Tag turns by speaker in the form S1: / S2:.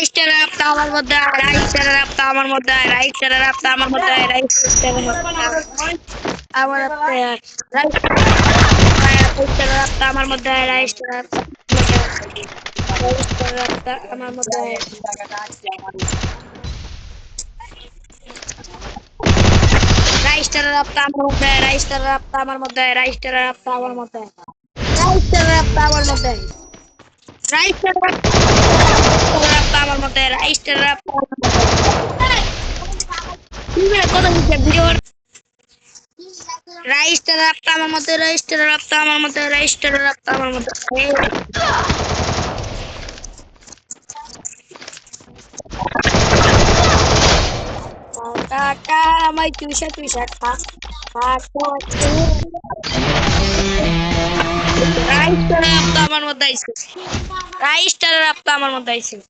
S1: রাইস্টারের রাপ্তা আমার মধ্যে রাইস্টারের রাপ্তা আমার মধ্যে রাইস্টারের রাপ্তা আমার মধ্যে রাইস্টারের আমার রাইস্টারের রাপ্তা আমার মধ্যে রাইস্টারের রাপ্তা আমার মধ্যে রাইস্টারের রাপ্তা আমার মধ্যে রাইস্টারের রাপ্তা আমার মধ্যে রাইস্টারের রাপ্তা আমার মধ্যে রাইস্টারের রাপ্তা আমার মধ্যে রাইস্টারের রাপ্তা আমার মধ্যে রাইস্টারের রাপ্তা কথা ভিডিও রাইস্টার রাপ্তা আমার মধ্যে রাইস্টার রাপ্তা আমার মধ্যে রাইস্টার রাপ্তা আমার মধ্যে টাটা আমায় তুইসা তুইসা খা রাইস্টার রাপ্তা আমার মধ্যে আইছে রাইস্টার রাপ্তা আমার মধ্যে আইছে